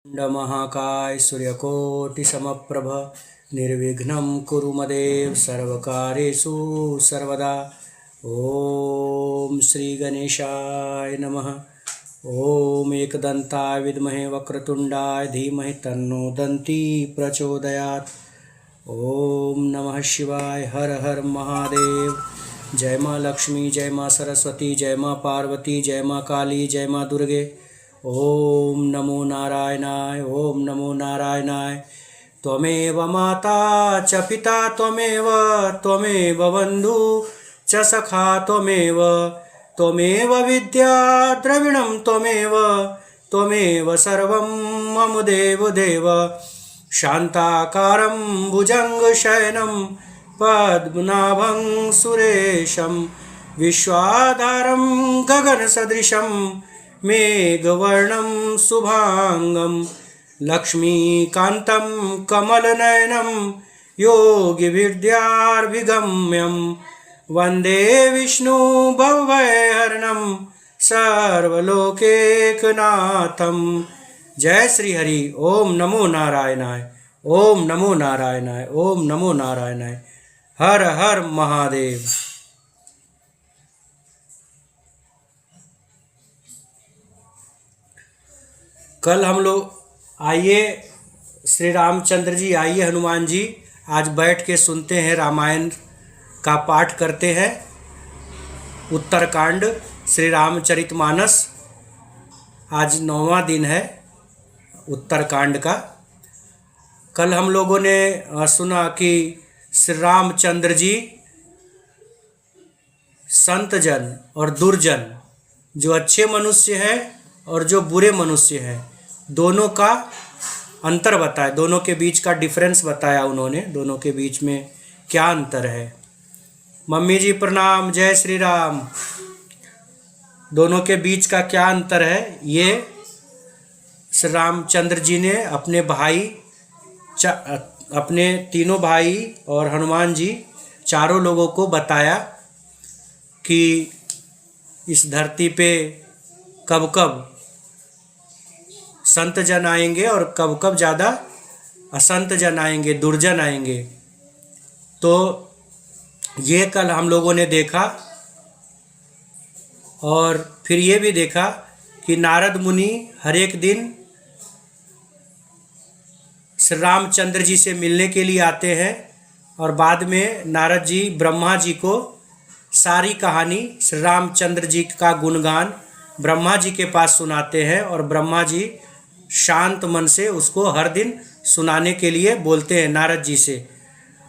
महाकाय सूर्यकोटि समप्रभ निर्विघ्नं कुरु मदेव सर्वकार्येषु सर्वदा। ओम श्री गणेशाय नमः। ओम एकदंताय विद्महे वक्रतुंडाय धीमहि तन्नो दन्ती प्रचोदयात्। ओम नमः शिवाय। हर हर महादेव। जय माँ लक्ष्मी, जय माँ सरस्वती, जय माँ पार्वती, जय माँ काली, जय माँ दुर्गे। ओम नमो नारायणाय, ओम नमो नारायणाय। त्वमेव माता च पिता त्वमेव, त्वमेव बन्धु च सखा त्वमेव, त्वमेव विद्या द्रविणं त्वमेव, त्वमेव सर्वं मम देव देव। शान्ताकारं भुजङ्गशयनं पद्मनाभं सुरेशं, विश्वाधारं गगनसदृशं मेघवर्णं शुभांगं, लक्ष्मीकान्तं कमलनयनं योगिविद्यार्भिगम्यं, वन्दे विष्णु भवभयहरणं सर्वलोकैकनाथं। जय श्री हरि। ओम नमो नारायणाय, ओम नमो नारायणाय, ओम नमो नारायणाय। हर हर महादेव। कल हम लोग आइए श्री रामचंद्र जी, आइए हनुमान जी, आज बैठ के सुनते हैं, रामायण का पाठ करते हैं। उत्तरकांड श्री रामचरितमानस, आज 9वां दिन है उत्तरकांड का। कल हम लोगों ने सुना कि श्री रामचंद्र जी संतजन और दुर्जन, जो अच्छे मनुष्य हैं और जो बुरे मनुष्य हैं, दोनों का अंतर बताया, दोनों के बीच का डिफरेंस बताया उन्होंने, दोनों के बीच में क्या अंतर है। मम्मी जी प्रणाम, जय श्री राम। दोनों के बीच का क्या अंतर है, ये श्री रामचंद्र जी ने अपने भाई, अपने तीनों भाई और हनुमान जी, चारों लोगों को बताया कि इस धरती पे कब कब संत जन आएंगे और कब कब ज़्यादा असंत जन आएंगे, दुर्जन आएंगे। तो ये कल हम लोगों ने देखा, और फिर ये भी देखा कि नारद मुनि हर एक दिन श्री रामचंद्र जी से मिलने के लिए आते हैं, और बाद में नारद जी ब्रह्मा जी को सारी कहानी, श्री रामचंद्र जी का गुणगान ब्रह्मा जी के पास सुनाते हैं, और ब्रह्मा जी शांत मन से उसको हर दिन सुनाने के लिए बोलते हैं नारद जी से।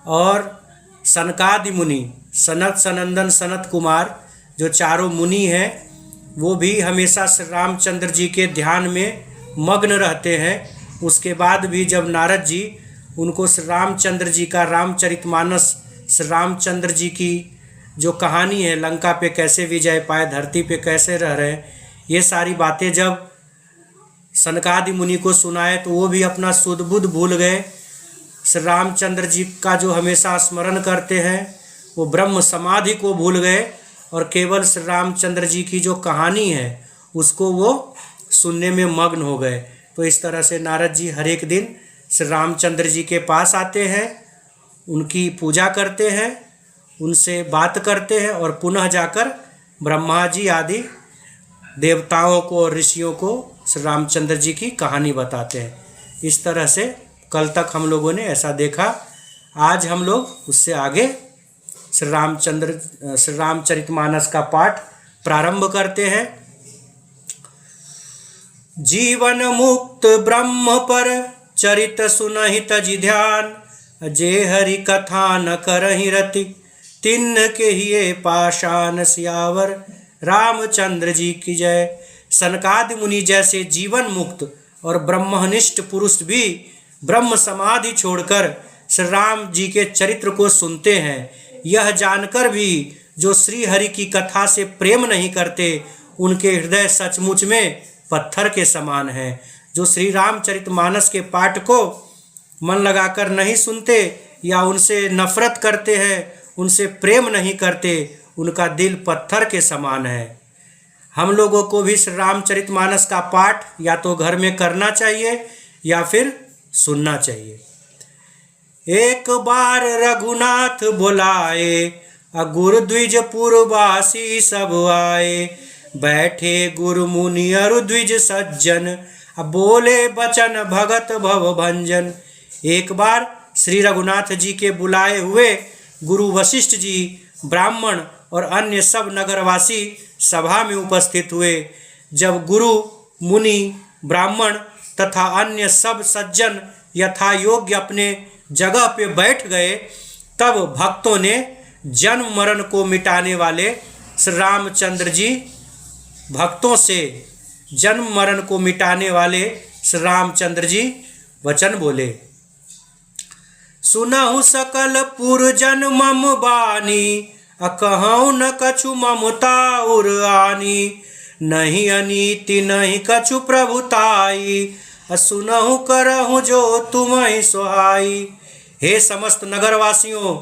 और सनकादि मुनि, सनत सनंदन सनत कुमार, जो चारों मुनि हैं, वो भी हमेशा श्री रामचंद्र जी के ध्यान में मग्न रहते हैं। उसके बाद भी जब नारद जी उनको श्री रामचंद्र जी का रामचरितमानस, श्री रामचंद्र जी की जो कहानी है, लंका पे कैसे विजय पाए, धरती पे कैसे रह रहे हैं, ये सारी बातें जब सनकादि मुनि को सुनाए, तो वो भी अपना सुध बुध भूल गए। श्री रामचंद्र जी का जो हमेशा स्मरण करते हैं, वो ब्रह्म समाधि को भूल गए, और केवल श्री रामचंद्र जी की जो कहानी है उसको वो सुनने में मग्न हो गए। तो इस तरह से नारद जी हर एक दिन श्री रामचंद्र जी के पास आते हैं, उनकी पूजा करते हैं, उनसे बात करते हैं, और पुनः जाकर ब्रह्मा जी आदि देवताओं को और ऋषियों को श्री रामचंद्र जी की कहानी बताते हैं। इस तरह से कल तक हम लोगों ने ऐसा देखा। आज हम लोग उससे आगे श्री रामचरितमानस का पाठ प्रारंभ करते हैं। जीवन मुक्त ब्रह्म पर चरित सुनहि तजि ध्यान, जे हरि कथा न करहि रति, तिन्न के हिये पाषाण सियावर रामचंद्र जी की जय। सनकादि मुनि जैसे जीवन मुक्त और ब्रह्मनिष्ठ पुरुष भी ब्रह्म समाधि छोड़कर श्री राम जी के चरित्र को सुनते हैं। यह जानकर भी जो श्री हरि की कथा से प्रेम नहीं करते, उनके हृदय सचमुच में पत्थर के समान हैं। जो श्री रामचरितमानस के पाठ को मन लगाकर नहीं सुनते या उनसे नफरत करते हैं, उनसे प्रेम नहीं करते, उनका दिल पत्थर के समान है। हम लोगों को भी श्री रामचरितमानस का पाठ या तो घर में करना चाहिए या फिर सुनना चाहिए। एक बार रघुनाथ बुलाए, गुरु द्विज पुरवासी सब आए। बैठे गुरु मुनि अरु द्विज सज्जन, बोले बचन भगत भव भंजन। एक बार श्री रघुनाथ जी के बुलाए हुए गुरु वशिष्ठ जी, ब्राह्मण और अन्य सब नगरवासी सभा में उपस्थित हुए। जब गुरु मुनि ब्राह्मण तथा अन्य सब सज्जन यथा योग्य अपने जगह पे बैठ गए, तब भक्तों ने जन्म मरण को मिटाने वाले श्री रामचंद्र जी, भक्तों से जन्म मरण को मिटाने वाले श्री रामचंद्र जी वचन बोले। सुनहु सकल पुरजन मम बानी, कहूँ न कछु ममता उर आनी। नहीं अनीति नहीं कछु प्रभुताई, सुनहु करहु जो तुम्हें सुहाई। हे समस्त नगरवासियों,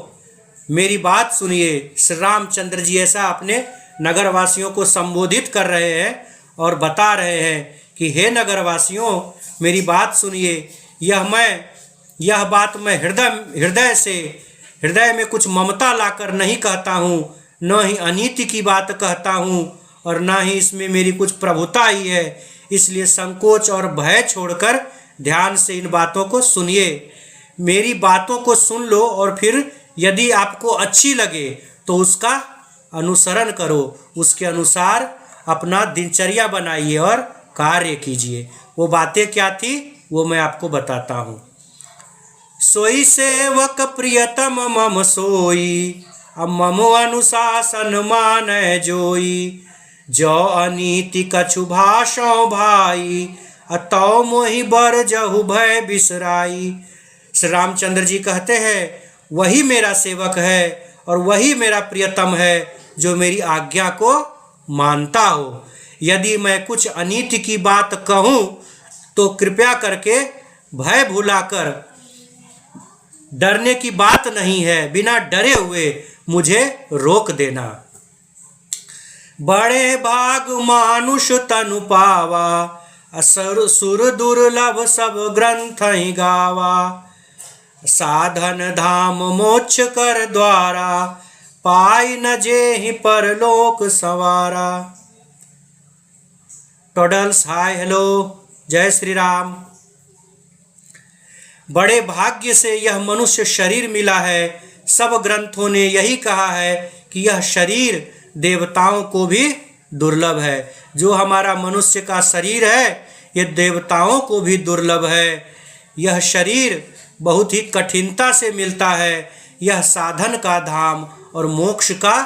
मेरी बात सुनिए। श्री रामचंद्र जी ऐसा अपने नगरवासियों को संबोधित कर रहे हैं और बता रहे हैं कि हे नगरवासियों, मेरी बात सुनिए। यह बात मैं हृदय में कुछ ममता लाकर नहीं कहता हूँ, न ही अनीति की बात कहता हूँ और न ही इसमें मेरी कुछ प्रभुता ही है। इसलिए संकोच और भय छोड़कर ध्यान से इन बातों को सुनिए। मेरी बातों को सुन लो और फिर यदि आपको अच्छी लगे तो उसका अनुसरण करो, उसके अनुसार अपना दिनचर्या बनाइए और कार्य कीजिए। वो बातें क्या थी वो मैं आपको बताता हूँ। सोई सेवक प्रियतम मम सोई, मम अनुशासन मानै जोई। जो अनीति कछु भाषौ भाई, तौ मोहि बर जहु भय बिसराई। श्री रामचंद्र जी कहते हैं, वही मेरा सेवक है और वही मेरा प्रियतम है जो मेरी आज्ञा को मानता हो। यदि मैं कुछ अनीति की बात कहूँ तो कृपया करके भय भुलाकर, डरने की बात नहीं है, बिना डरे हुए मुझे रोक देना। बड़े भाग मानुष तनु पावा, सुर दुर्लभ सब ग्रंथ ही गावा। साधन धाम मोक्ष कर द्वारा, पाई न जेहि परलोक सवारा। टोडल्स हाय हेलो, जय श्री राम। बड़े भाग्य से यह मनुष्य शरीर मिला है। सब ग्रंथों ने यही कहा है कि यह शरीर देवताओं को भी दुर्लभ है। जो हमारा मनुष्य का शरीर है ये देवताओं को भी दुर्लभ है। यह शरीर बहुत ही कठिनता से मिलता है। यह साधन का धाम और मोक्ष का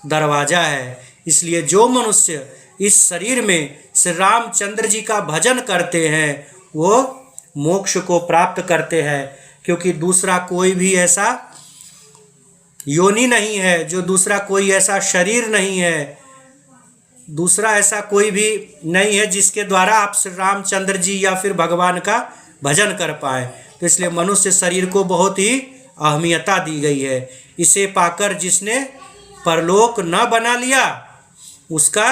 दरवाजा है। इसलिए जो मनुष्य इस शरीर में श्री रामचंद्र जी का भजन करते हैं वो मोक्ष को प्राप्त करते हैं, क्योंकि दूसरा कोई भी ऐसा योनि नहीं है, जो दूसरा कोई ऐसा शरीर नहीं है, दूसरा ऐसा कोई भी नहीं है जिसके द्वारा आप श्री रामचंद्र जी या फिर भगवान का भजन कर पाए। तो इसलिए मनुष्य शरीर को बहुत ही अहमियता दी गई है। इसे पाकर जिसने परलोक न बना लिया उसका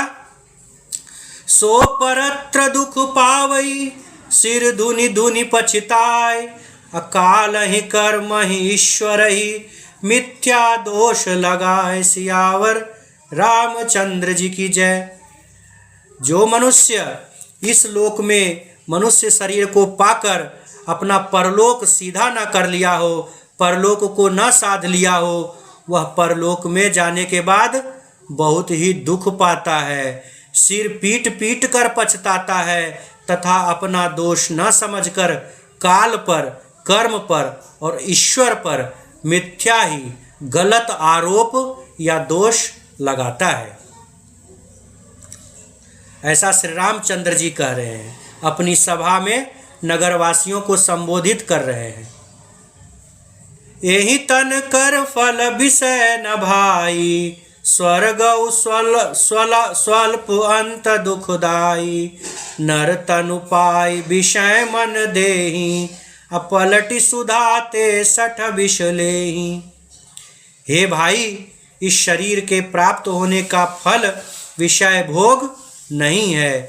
सो परत्र दुख पावई, सिर धुनि धुनि पछिताय। अकाल ही कर्म ही ईश्वर ही, मिथ्या दोष लगाए। सियावर रामचंद्र जी की जय। जो मनुष्य इस लोक में मनुष्य शरीर को पाकर अपना परलोक सीधा न कर लिया हो, परलोक को न साध लिया हो, वह परलोक में जाने के बाद बहुत ही दुख पाता है। सिर पीट पीट कर पछताता है तथा अपना दोष न समझकर काल पर, कर्म पर और ईश्वर पर मिथ्या ही गलत आरोप या दोष लगाता है। ऐसा श्री रामचंद्र जी कह रहे हैं, अपनी सभा में नगरवासियों को संबोधित कर रहे हैं। यही तन कर फल विषय न भाई, स्वर्ग स्वल्प अंत दुखदाई। नर तनु पाई विषय मन देही, अपलटि सुधाते सठ विष लेही। हे भाई, इस शरीर के प्राप्त होने का फल विषय भोग नहीं है,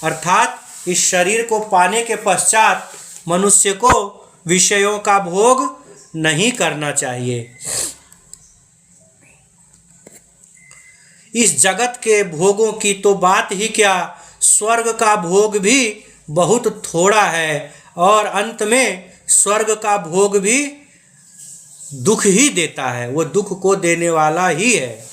अर्थात इस शरीर को पाने के पश्चात मनुष्य को विषयों का भोग नहीं करना चाहिए। इस जगत के भोगों की तो बात ही क्या, स्वर्ग का भोग भी बहुत थोड़ा है और अंत में स्वर्ग का भोग भी दुख ही देता है, वो दुख को देने वाला ही है।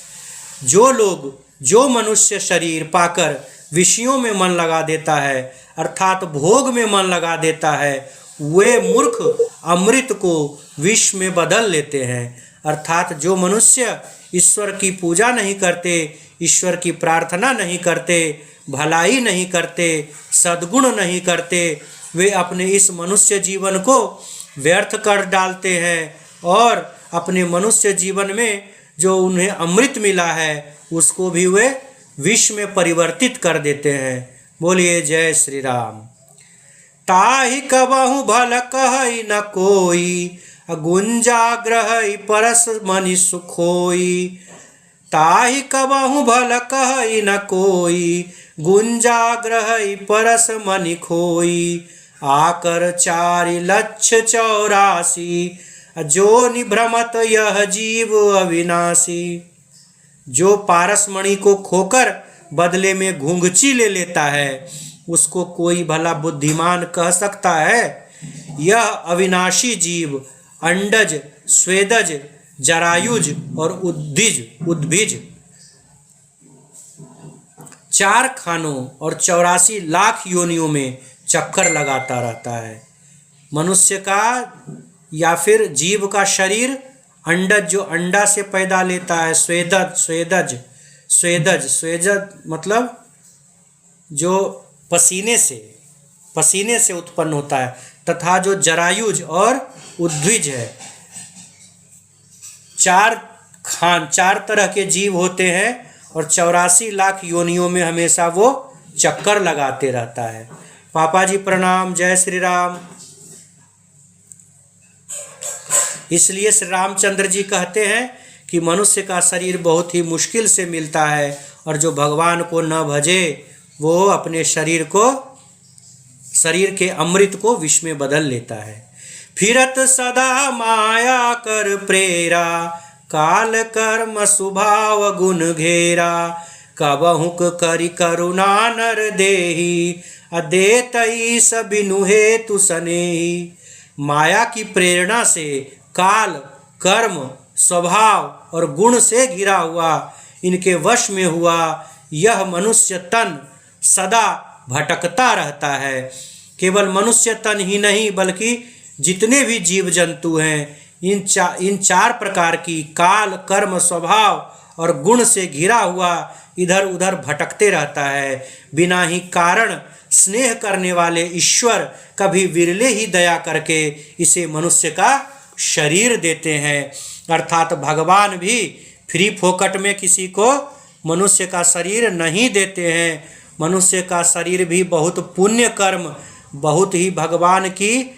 जो मनुष्य शरीर पाकर विषयों में मन लगा देता है अर्थात भोग में मन लगा देता है, वे मूर्ख अमृत को विष में बदल लेते हैं। अर्थात जो मनुष्य ईश्वर की पूजा नहीं करते, ईश्वर की प्रार्थना नहीं करते, भलाई नहीं करते, सद्गुण नहीं करते, वे अपने इस मनुष्य जीवन को व्यर्थ कर डालते हैं और अपने मनुष्य जीवन में जो उन्हें अमृत मिला है उसको भी वे विष में परिवर्तित कर देते हैं। बोलिए जय श्री राम। ताहि कबहु भल कहई न कोई, गुंजा ग्रहई परस मनि सुखोई। ताहि कबहु भल कहई न कोई, गुंजा ग्रहई परस मनि खोई। आकर 4,84,000 जो निभ्रमत यह जीव अविनाशी। जो पारसमणि को खोकर बदले में घुंघची ले लेता है उसको कोई भला बुद्धिमान कह सकता है? यह अविनाशी जीव अंडज, स्वेदज, जरायुज और उद्भिज 4 खानों और 84 लाख योनियों में चक्कर लगाता रहता है। मनुष्य का या फिर जीव का शरीर अंडज जो अंडा से पैदा लेता है, स्वेदज मतलब जो पसीने से उत्पन्न होता है, तथा जो जरायुज और उद्भिज है। 4 तरह के जीव होते हैं और 84 लाख योनियों में हमेशा वो चक्कर लगाते रहता है। पापा जी प्रणाम, जय श्री राम। इसलिए श्री रामचंद्र जी कहते हैं कि मनुष्य का शरीर बहुत ही मुश्किल से मिलता है और जो भगवान को न भजे वो अपने शरीर के अमृत को विष में बदल लेता है। फिरत सदा माया कर प्रेरा, काल कर्म स्वभाव गुण घेरा। कबहुक करि करुणा नर देही, अदेतई सबिनु हेतु सनेही। माया की प्रेरणा से काल, कर्म, स्वभाव और गुण से घिरा हुआ, इनके वश में हुआ यह मनुष्य तन सदा भटकता रहता है। केवल मनुष्य तन ही नहीं बल्कि जितने भी जीव जंतु हैं इन 4 प्रकार की काल, कर्म, स्वभाव और गुण से घिरा हुआ इधर उधर भटकते रहता है। बिना ही कारण स्नेह करने वाले ईश्वर कभी विरले ही दया करके इसे मनुष्य का शरीर देते हैं। अर्थात भगवान भी फ्री फोकट में किसी को मनुष्य का शरीर नहीं देते हैं। मनुष्य का शरीर भी बहुत पुण्य कर्म, बहुत ही भगवान की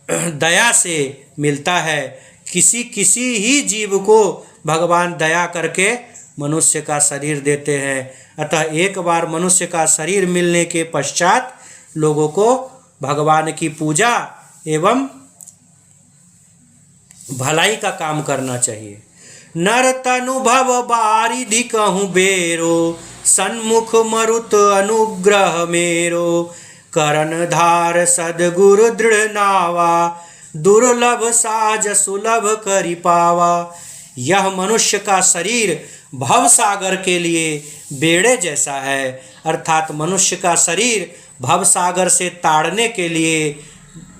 दया से मिलता है। किसी ही जीव को भगवान दया करके मनुष्य का शरीर देते हैं। अतः एक बार मनुष्य का शरीर मिलने के पश्चात लोगों को भगवान की पूजा एवं भलाई का काम करना चाहिए। नर तनुभव बारिधि कहूँ बेरो, सन्मुख मरुत अनुग्रह मेरो। करण धार सद्गुरु दृढ़ नावा, दुर्लभ साज सुलभ करि पावा। यह मनुष्य का शरीर भव सागर के लिए बेड़े जैसा है। अर्थात मनुष्य का शरीर भव सागर से ताड़ने के लिए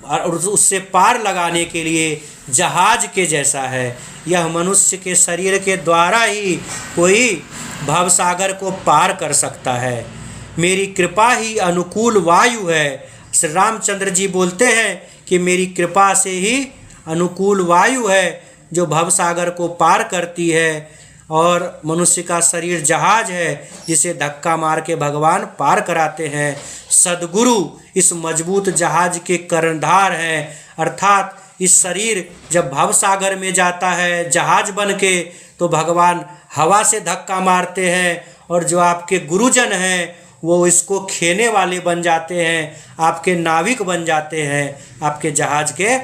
और उससे पार लगाने के लिए जहाज के जैसा है। यह मनुष्य के शरीर के द्वारा ही कोई भवसागर को पार कर सकता है। मेरी कृपा ही अनुकूल वायु है। श्री रामचंद्र जी बोलते हैं कि मेरी कृपा से ही अनुकूल वायु है जो भवसागर को पार करती है और मनुष्य का शरीर जहाज है जिसे धक्का मार के भगवान पार कराते हैं। सद्गुरु इस मजबूत जहाज के कर्णधार हैं। अर्थात इस शरीर जब भवसागर में जाता है जहाज बन के तो भगवान हवा से धक्का मारते हैं और जो आपके गुरुजन हैं वो इसको खेने वाले बन जाते हैं, आपके नाविक बन जाते हैं, आपके जहाज के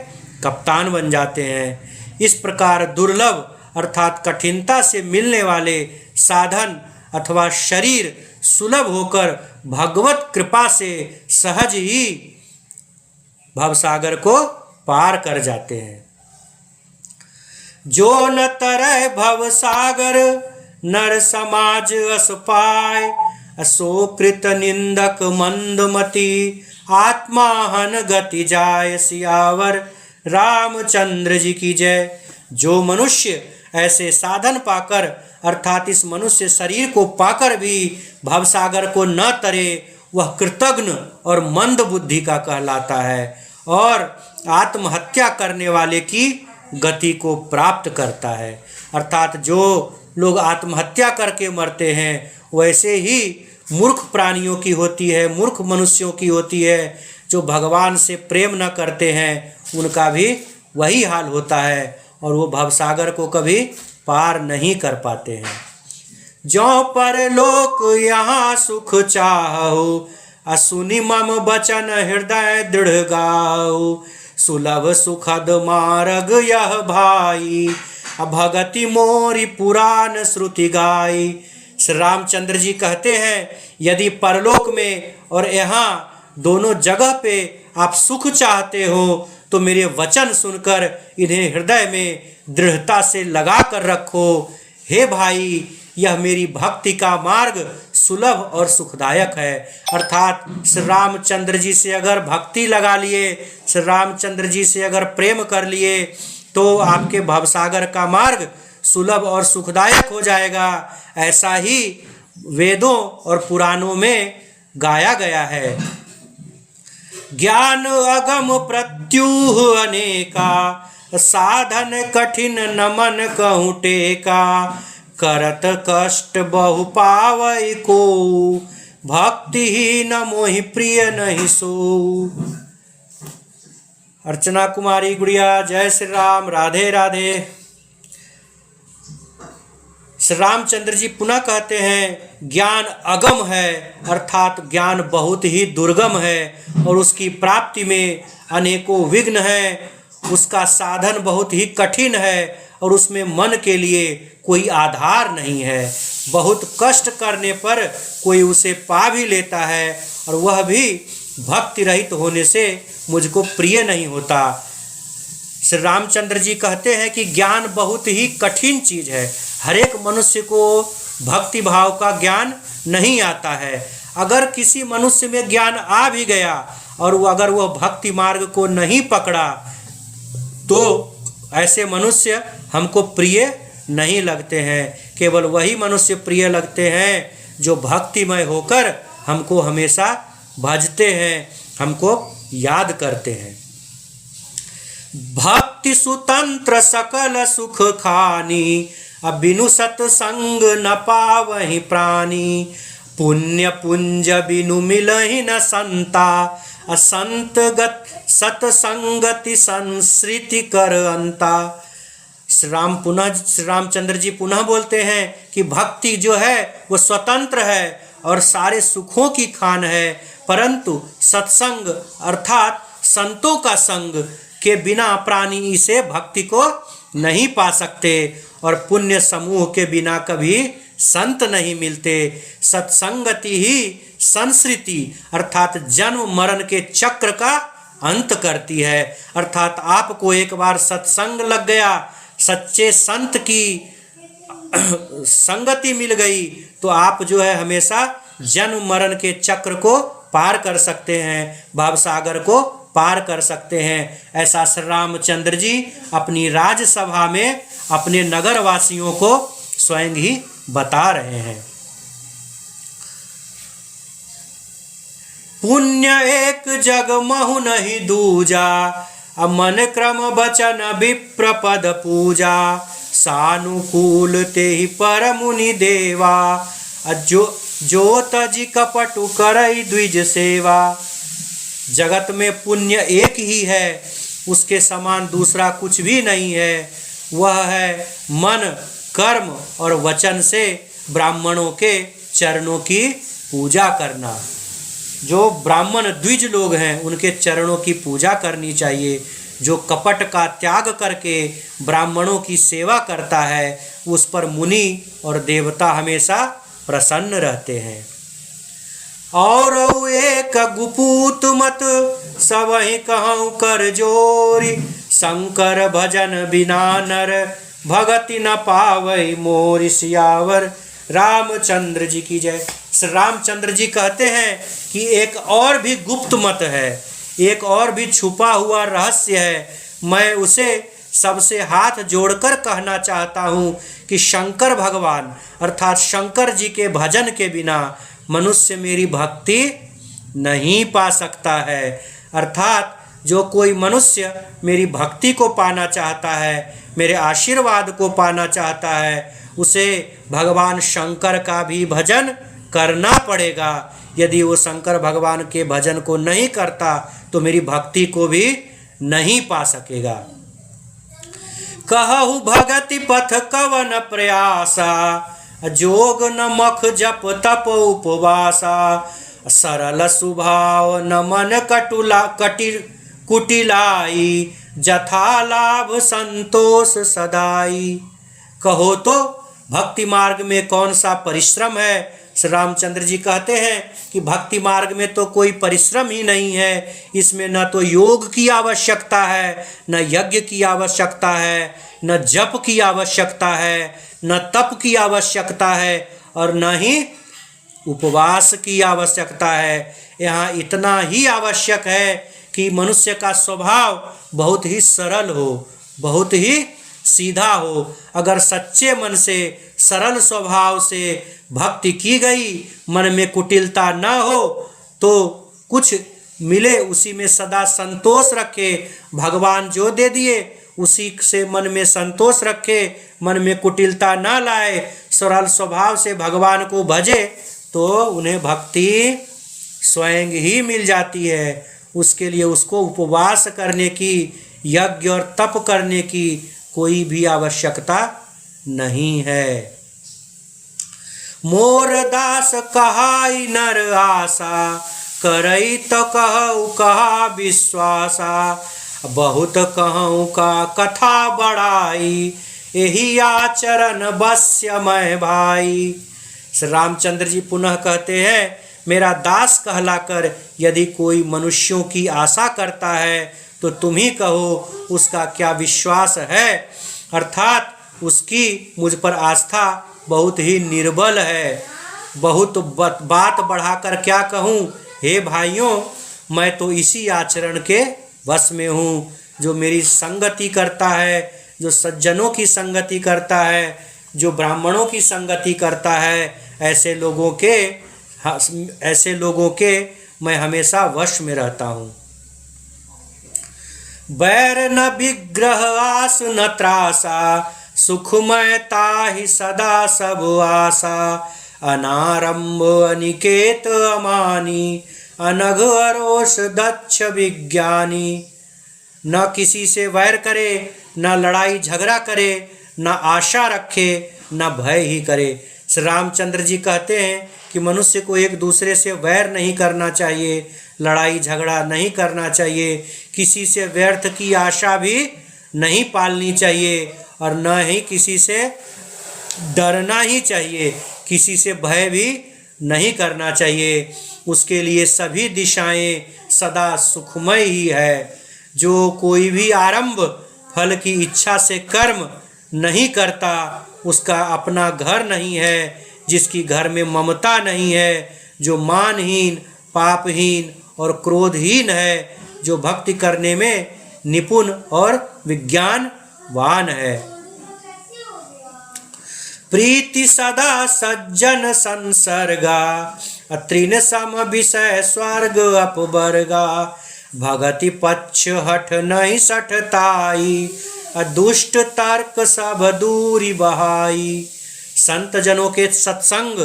कप्तान बन जाते हैं। इस प्रकार दुर्लभ अर्थात कठिनता से मिलने वाले साधन अथवा शरीर सुलभ होकर भगवत कृपा से सहज ही भवसागर को पार कर जाते हैं। जो न तरह भवसागर नर समाज अस पाए, असो कृत निंदक मंदमति आत्मा हन गति जाय। सियावर रामचंद्र जी की जय। जो मनुष्य ऐसे साधन पाकर अर्थात इस मनुष्य शरीर को पाकर भी भवसागर को न तरे, वह कृतघ्न और मंद बुद्धि का कहलाता है और आत्महत्या करने वाले की गति को प्राप्त करता है। अर्थात जो लोग आत्महत्या करके मरते हैं वैसे ही मूर्ख प्राणियों की होती है, मूर्ख मनुष्यों की होती है। जो भगवान से प्रेम न करते हैं उनका भी वही हाल होता है और वो भवसागर को कभी पार नहीं कर पाते हैं। जो पर लोक यहाँ सुख चाहो, असुनि मम बचन हृदय दृढ़ गाओ। सुलभ सुखद मार्ग यह भाई, भगति मोरी पुराण श्रुति गाई। श्री रामचंद्र जी कहते हैं यदि परलोक में और यहाँ दोनों जगह पे आप सुख चाहते हो तो मेरे वचन सुनकर इन्हें हृदय में दृढ़ता से लगा कर रखो। हे भाई, यह मेरी भक्ति का मार्ग सुलभ और सुखदायक है। अर्थात श्री रामचंद्र जी से अगर भक्ति लगा लिए, श्री रामचंद्र जी से अगर प्रेम कर लिए तो आपके भवसागर का मार्ग सुलभ और सुखदायक हो जाएगा। ऐसा ही वेदों और पुराणों में गाया गया है। ज्ञान अगम प्रत्यूह अनेका, साधन कठिन नमन कहूँ टेका। करत कष्ट बहु पावई को, भक्ति ही न मोहि प्रिय नहीं सो। अर्चना कुमारी गुड़िया, जय श्री राम, राधे राधे। श्री रामचंद्र जी पुनः कहते हैं ज्ञान अगम है अर्थात ज्ञान बहुत ही दुर्गम है और उसकी प्राप्ति में अनेकों विघ्न हैं। उसका साधन बहुत ही कठिन है और उसमें मन के लिए कोई आधार नहीं है। बहुत कष्ट करने पर कोई उसे पा भी लेता है और वह भी भक्ति रहित होने से मुझको प्रिय नहीं होता। श्री रामचंद्र जी कहते हैं कि ज्ञान बहुत ही कठिन चीज़ है। हर एक मनुष्य को भक्ति भाव का ज्ञान नहीं आता है। अगर किसी मनुष्य में ज्ञान आ भी गया और अगर वह भक्ति मार्ग को नहीं पकड़ा तो ऐसे मनुष्य हमको प्रिय नहीं लगते हैं। केवल वही मनुष्य प्रिय लगते हैं जो भक्तिमय होकर हमको हमेशा भजते हैं, हमको याद करते हैं। भक्ति सुतंत्र सकल सुख खानी, बिनु सतसंग न पावहि प्राणी। पुण्य पुंज बिनु मिलहि न संता, असंत गत सतसंगति संसृति कर अंता। श्री रामचंद्र जी पुनः बोलते हैं कि भक्ति जो है वो स्वतंत्र है और सारे सुखों की खान है, परंतु सत्संग अर्थात संतों का संग के बिना प्राणी इसे भक्ति को नहीं पा सकते और पुण्य समूह के बिना कभी संत नहीं मिलते। सत्संगति ही संसृति अर्थात जन्म मरण के चक्र का अंत करती है। अर्थात आपको एक बार सत्संग लग गया, सच्चे संत की संगति मिल गई तो आप जो है हमेशा जन्म मरण के चक्र को पार कर सकते हैं, भवसागर को पार कर सकते हैं। ऐसा श्री रामचंद्र जी अपनी राजसभा में अपने नगर वासियों को स्वयं ही बता रहे हैं। पुण्य एक जग महु नहीं दूजा, मन क्रम बचन विप्र पद पूजा। सानुकूल ते ही पर मुनि देवा, जो तजी कपटु करई द्विज सेवा। जगत में पुण्य एक ही है, उसके समान दूसरा कुछ भी नहीं है। वह है मन कर्म और वचन से ब्राह्मणों के चरणों की पूजा करना। जो ब्राह्मण द्विज लोग हैं उनके चरणों की पूजा करनी चाहिए। जो कपट का त्याग करके ब्राह्मणों की सेवा करता है उस पर मुनि और देवता हमेशा प्रसन्न रहते हैं। और एक गुपूत मत सबहि कहूँ कर जोरी, शंकर भजन बिना नर भगति न पावै मोरि। सियावर रामचंद्र जी की जय। श्री रामचंद्र जी कहते हैं कि एक और भी गुप्त मत है, एक और भी छुपा हुआ रहस्य है। मैं उसे सबसे हाथ जोड़कर कहना चाहता हूँ कि शंकर भगवान अर्थात शंकर जी के भजन के बिना मनुष्य मेरी भक्ति नहीं पा सकता है। अर्थात जो कोई मनुष्य मेरी भक्ति को पाना चाहता है, मेरे आशीर्वाद को पाना चाहता है, उसे भगवान शंकर का भी भजन करना पड़ेगा। यदि वो शंकर भगवान के भजन को नहीं करता तो मेरी भक्ति को भी नहीं पा सकेगा। कहु भगति पथ कवन प्रयासा, जोग न मख जप तप उपवासा। सरल स्वभाव न मन कुटिलाई, जथा लाभ संतोष सदाई। कहो तो भक्ति मार्ग में कौन सा परिश्रम है। श्री रामचंद्र जी कहते हैं कि भक्ति मार्ग में तो कोई परिश्रम ही नहीं है। इसमें न तो योग की आवश्यकता है, न यज्ञ की आवश्यकता है, न जप की आवश्यकता है, न तप की आवश्यकता है और न ही उपवास की आवश्यकता है। यहाँ इतना ही आवश्यक है कि मनुष्य का स्वभाव बहुत ही सरल हो, बहुत ही सीधा हो। अगर सच्चे मन से सरल स्वभाव से भक्ति की गई, मन में कुटिलता न हो, तो कुछ मिले उसी में सदा संतोष रखे। भगवान जो दे दिए उसी से मन में संतोष रखे, मन में कुटिलता न लाए, सरल स्वभाव से भगवान को भजे तो उन्हें भक्ति स्वयं ही मिल जाती है। उसके लिए उसको उपवास करने की, यज्ञ और तप करने की कोई भी आवश्यकता नहीं है। मोर दास कहाई नर आशा, करई तो कहु कहा विश्वासा। बहुत कहूँ का कथा बढ़ाई, यही आचरण बस्य मैं भाई। श्री रामचंद्र जी पुनः कहते हैं, मेरा दास कहलाकर यदि कोई मनुष्यों की आशा करता है तो तुम ही कहो उसका क्या विश्वास है। अर्थात उसकी मुझ पर आस्था बहुत ही निर्बल है। बहुत बात बढ़ाकर क्या कहूँ, हे भाइयों, मैं तो इसी आचरण के वश में हूँ जो मेरी संगति करता है, जो सज्जनों की संगति करता है, जो ब्राह्मणों की संगति करता है। ऐसे लोगों के मैं हमेशा वश में रहता हूँ। बैर न विग्रह आस न त्रासा, सुखमय ताहि सदा सब आशा। अनारंभ अनिकेत अमानी, अनघ अरोष दक्ष विज्ञानी। न किसी से वैर करे, न लड़ाई झगड़ा करे, न आशा रखे, न भय ही करे। श्री रामचंद्र जी कहते हैं कि मनुष्य को एक दूसरे से वैर नहीं करना चाहिए, लड़ाई झगड़ा नहीं करना चाहिए, किसी से व्यर्थ की आशा भी नहीं पालनी चाहिए और न ही किसी से डरना ही चाहिए, किसी से भय भी नहीं करना चाहिए। उसके लिए सभी दिशाएं सदा सुखमय ही है। जो कोई भी आरंभ फल की इच्छा से कर्म नहीं करता उसका अपना घर नहीं है। जिसकी घर में ममता नहीं है, जो मानहीन, पापहीन और क्रोधहीन है, जो भक्ति करने में निपुण और विज्ञानवान है। प्रीति सदा सज्जन संसर्गा, तृण सम विषय स्वर्ग अपवर्गा। भगति पक्ष हठ नहीं सठताई, दुष्ट तर्क सब दूरी बहाई। संत जनों के सत्संग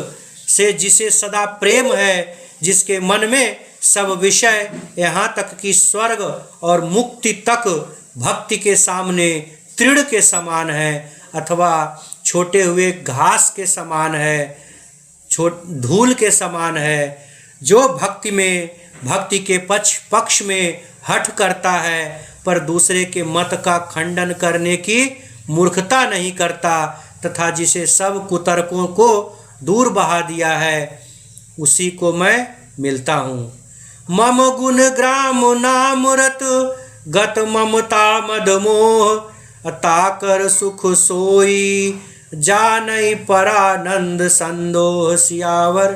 से जिसे सदा प्रेम है, जिसके मन में सब विषय यहाँ तक कि स्वर्ग और मुक्ति तक भक्ति के सामने तृण के समान है अथवा छोटे हुए घास के समान है, धूल के समान है। जो भक्ति के पक्ष में हठ करता है पर दूसरे के मत का खंडन करने की मूर्खता नहीं करता तथा जिसे सब कुतर्कों को दूर बहा दिया है, उसी को मैं मिलता हूँ। मम गुण ग्राम नामरत गत ममता मद मोह अताकर सुख सोई जानई परानंद संदोह। सियावर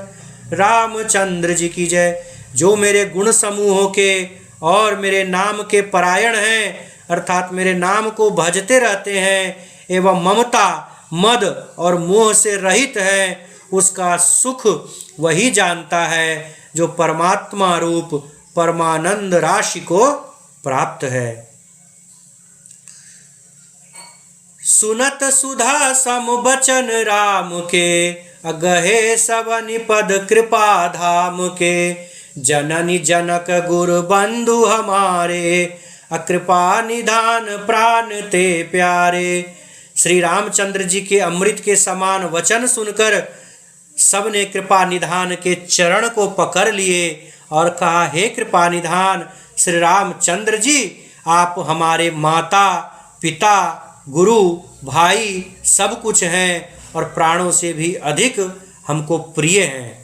रामचंद्र जी की जय। जो मेरे गुण समूहों के और मेरे नाम के परायण हैं, अर्थात मेरे नाम को भजते रहते हैं एवं ममता मद और मोह से रहित है, उसका सुख वही जानता है जो परमात्मा रूप परमानंद राशि को प्राप्त है। सुनत सुधा सम बचन राम के अगहे सवनि पद कृपा धाम के। जननी जनक गुरु बंधु हमारे अकृपा निधान प्राण ते प्यारे। श्री रामचंद्र जी के अमृत के समान वचन सुनकर सबने कृपा निधान के चरण को पकड़ लिए और कहा, हे कृपा निधान श्री रामचंद्र जी, आप हमारे माता पिता गुरु भाई सब कुछ हैं और प्राणों से भी अधिक हमको प्रिय हैं।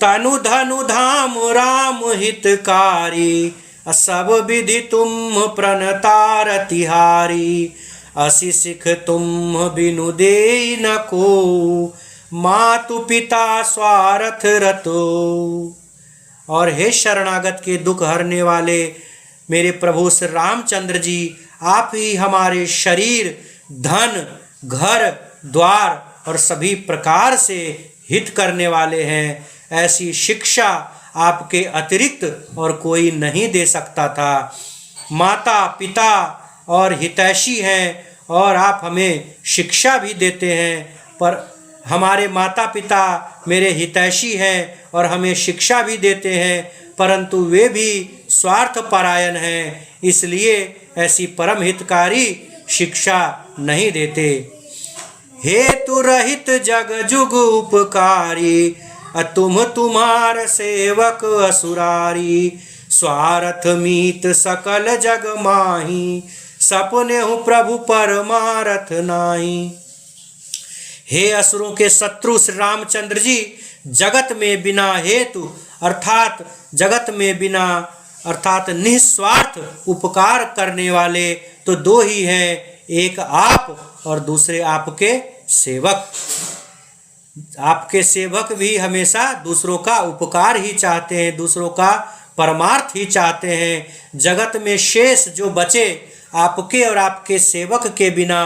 तनु धनु धाम राम हितकारी सब विधि तुम प्रणतार तिहारी। असी सिख तुम बिनु देई न को मातु पिता स्वार्थ रतो। और हे शरणागत के दुख हरने वाले मेरे प्रभु श्री रामचंद्र जी, आप ही हमारे शरीर धन घर द्वार और सभी प्रकार से हित करने वाले हैं। ऐसी शिक्षा आपके अतिरिक्त और कोई नहीं दे सकता था। माता पिता और हितैषी हैं और आप हमें शिक्षा भी देते हैं, पर हमारे माता पिता मेरे हितैषी हैं और हमें शिक्षा भी देते हैं, परंतु वे भी स्वार्थ परायण हैं, इसलिए ऐसी परम हितकारी शिक्षा नहीं देते। हेतु रहित जग जुग उपकारी तुम तुम्हार सेवक असुरारी। स्वार्थ मीत सकल जग माही सपने हूँ प्रभु परमारथ नाही। हे असुरों के शत्रु श्री रामचंद्र जी, जगत में बिना हेतु अर्थात जगत में बिना अर्थात निस्वार्थ उपकार करने वाले तो दो ही हैं, एक आप और दूसरे आपके सेवक। आपके सेवक भी हमेशा दूसरों का उपकार ही चाहते हैं, दूसरों का परमार्थ ही चाहते हैं। जगत में शेष जो बचे आपके और आपके सेवक के बिना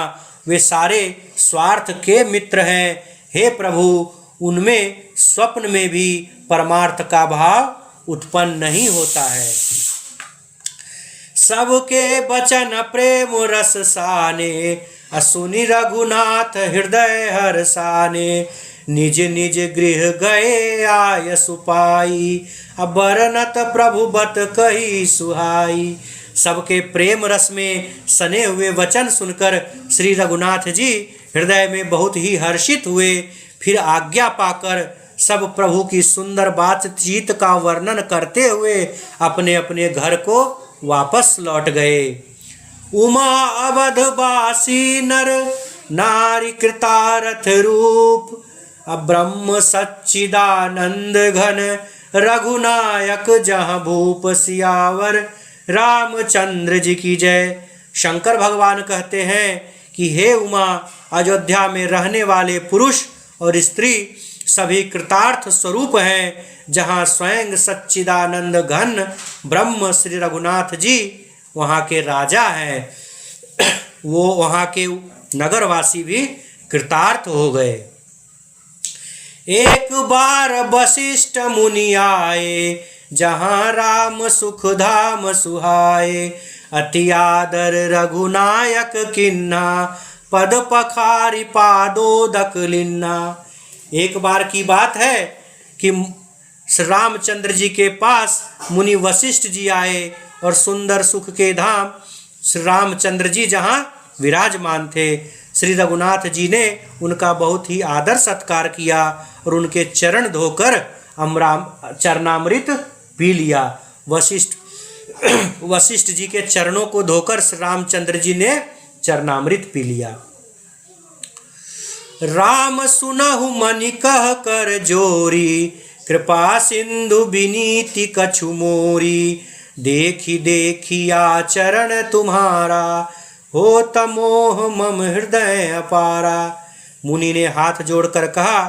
वे सारे स्वार्थ के मित्र हैं। हे प्रभु, उनमें स्वप्न में भी परमार्थ का भाव उत्पन्न नहीं होता है। सबके बचन प्रेम रस साने असुनि रघुनाथ हृदय हर्षाने। निज निज गृह गए आय सुपाई अबरनत प्रभु बत कही सुहाई। सबके प्रेम रस में सने हुए वचन सुनकर श्री रघुनाथ जी हृदय में बहुत ही हर्षित हुए। फिर आज्ञा पाकर सब प्रभु की सुंदर बातचीत का वर्णन करते हुए अपने अपने घर को वापस लौट गए। उमा अवध वासी नर नारी कृतारथ रूप ब्रह्म सच्चिदानंद घन रघुनायक जहाँ भूप। सियावर रामचंद्र जी की जय। शंकर भगवान कहते हैं कि हे उमा, अयोध्या में रहने वाले पुरुष और स्त्री सभी कृतार्थ स्वरूप हैं, जहाँ स्वयं सच्चिदानंद घन ब्रह्म श्री रघुनाथ जी वहाँ के राजा हैं। वो वहाँ के नगरवासी भी कृतार्थ हो गए। एक बार वशिष्ठ मुनि आए जहाँ राम सुख धाम सुहाए। अति आदर रघुनायक किन्ना पद पखारी पादोदक लिन्ना। एक बार की बात है कि श्री रामचंद्र जी के पास मुनि वशिष्ठ जी आए और सुंदर सुख के धाम श्री रामचंद्र जी जहाँ विराजमान थे, श्री रघुनाथ जी ने उनका बहुत ही आदर सत्कार किया और उनके चरण धोकर चरणामृत पी लिया। वशिष्ठ जी के चरणों को धोकर श्री रामचंद्र जी ने चरणामृत पी लिया। राम सुनहु मनि कह कर जोरी, कृपा सिंधु विनीति कछु मोरी। देखी देखी आचरण तुम्हारा, हो तमोह मम हृदय अपारा। मुनि ने हाथ जोड़कर कहा,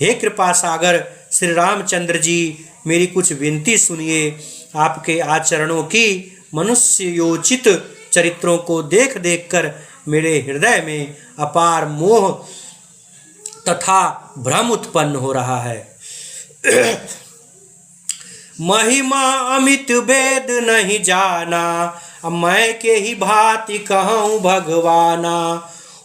हे कृपा सागर श्री रामचंद्र जी, मेरी कुछ विनती सुनिए। आपके आचरणों की मनुष्य योचित चरित्रों को देख देख कर मेरे हृदय में अपार मोह तथा भ्रम उत्पन्न हो रहा है। महिमा अमित वेद नहीं जाना, मैं के ही भांति कहूँ भगवाना।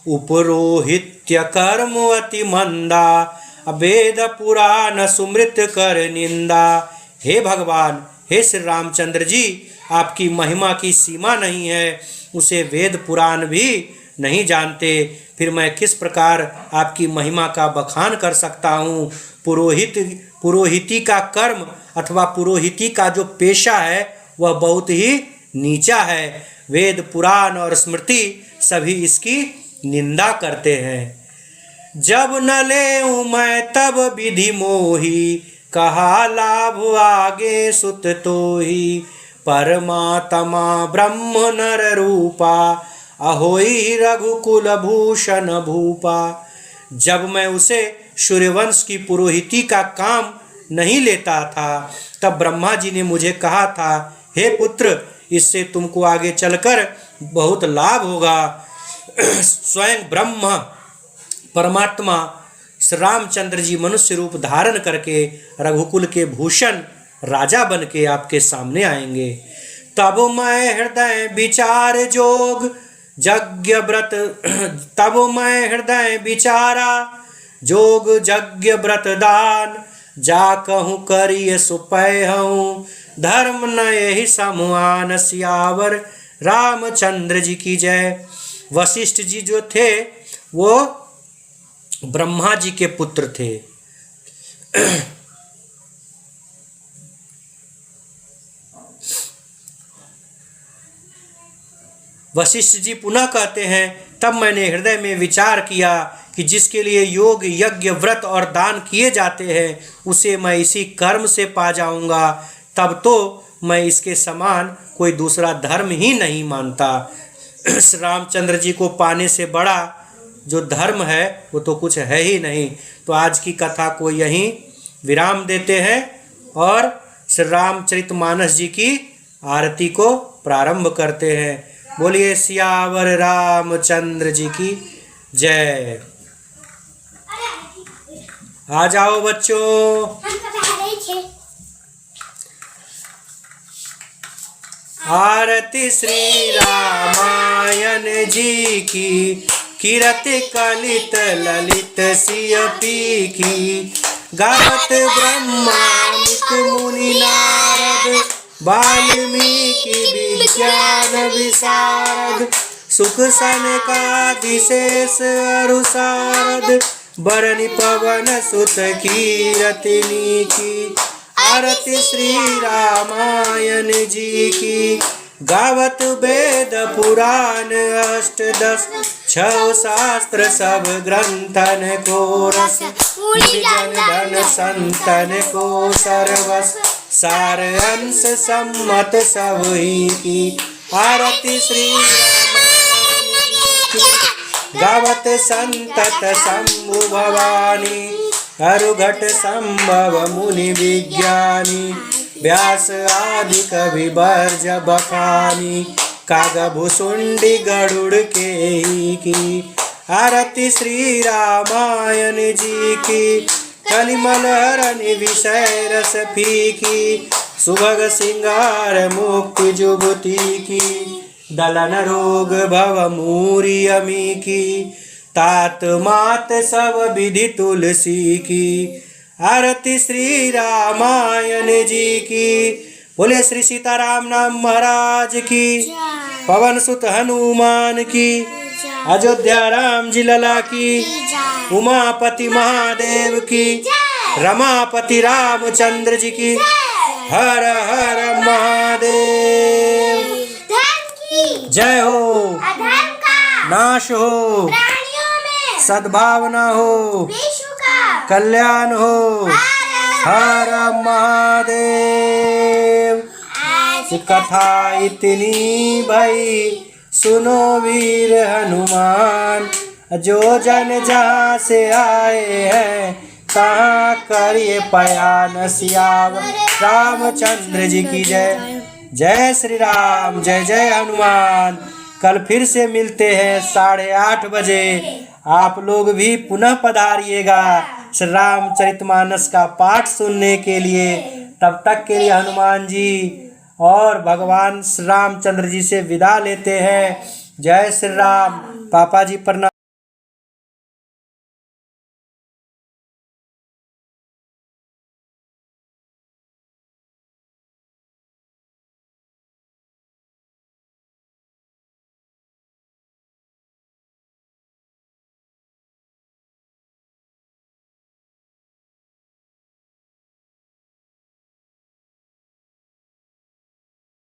उपरोहित्य कर्म अति मंदा, वेद पुराण सुमृत कर निंदा। हे भगवान, हे श्री रामचंद्र जी, आपकी महिमा की सीमा नहीं है, उसे वेद पुराण भी नहीं जानते, फिर मैं किस प्रकार आपकी महिमा का बखान कर सकता हूँ। पुरोहिती का कर्म अथवा पुरोहिती का जो पेशा है वह बहुत ही नीचा है। वेद पुराण और स्मृति सभी इसकी निंदा करते हैं। जब न लेऊं मैं तब विधि मोही, कहा लाभ आगे सुत तोही। परमात्मा ब्रह्म नर रूपा, अहोई रघुकुल भूषण भूपा। जब मैं उसे सूर्यवंश की पुरोहिती का काम नहीं लेता था, तब ब्रह्मा जी ने मुझे कहा था, हे पुत्र, इससे तुमको आगे चलकर बहुत लाभ होगा। स्वयं ब्रह्म परमात्मा श्री रामचंद्र जी मनुष्य रूप धारण करके रघुकुल के भूषण राजा बन के आपके सामने आएंगे। तब मैं हृदय विचार जोग यज्ञ व्रत, तब मैं हृदय विचारा जोग यज्ञ व्रत दान। जा कहूँ करिय सुपय हूँ, धर्म न यही समुआन। सियावर रामचंद्र जी की जय। वशिष्ठ जी जो थे वो ब्रह्मा जी के पुत्र थे। वशिष्ठ जी पुनः कहते हैं, तब मैंने हृदय में विचार किया कि जिसके लिए योग यज्ञ व्रत और दान किए जाते हैं उसे मैं इसी कर्म से पा जाऊंगा। तब तो मैं इसके समान कोई दूसरा धर्म ही नहीं मानता। श्री रामचंद्र जी को पाने से बड़ा जो धर्म है वो तो कुछ है ही नहीं। तो आज की कथा को यहीं विराम देते हैं और श्री रामचरितमानस जी की आरती को प्रारंभ करते हैं। बोलिए सियावर रामचंद्र जी की जय। आ जाओ बच्चों। आरती श्री रामायण जी की, कीरति कलित ललित सिय पी की। गावत ब्रह्मामित मुनि नारद, वाल्मीकि विज्ञान विशारद। सुख सनकादिशेष अरु शारद, बरनि पवन सुत कीरतिनी की। आरती श्री रामायण जी की, गावत वेद पुराण अष्टदश। छह शास्त्र सब ग्रंथन को रस, जन धन संतन को सर्वस। सार अंश सम्मत सब ही की। आरती श्री रामायण की, गावत संतत शंभु भवानी। अरुघट संभव मुनि विज्ञानी, व्यास आदि कवि बर्ज बखानी। कागभुसुंडी गरुड़ के ही की। आरती श्री रामायण जी की, कलिमल हरनि विषय रस फीकी। सुभग सिंगार मुक्ति जुभुति की, दलन रोग भव मूरी अमी की। तात मात सब विधि तुलसी की। आरती श्री रामायण जी की। बोले श्री सीताराम नाम महाराज की, पवन सुत हनुमान की। अयोध्या राम जी लला की, उमापति महादेव की, रमापति रामचंद्र जी की, हर हर महादेव। जय हो, नाश हो, सद्भावना हो, कल्याण हो, हर महादेव। कथा इतनी भई सुनो वीर हनुमान, जो जन जहाँ से आए हैं कहाँ करिए पयान, सियावर रामचंद्र जी की जय। जय श्री राम, जय जय हनुमान। कल फिर से मिलते हैं 8:30 बजे। आप लोग भी पुनः पधारिएगा श्री रामचरितमानस का पाठ सुनने के लिए। तब तक के लिए हनुमान जी और भगवान श्री रामचंद्र जी से विदा लेते हैं। जय श्री राम। पापा जी प्रणाम।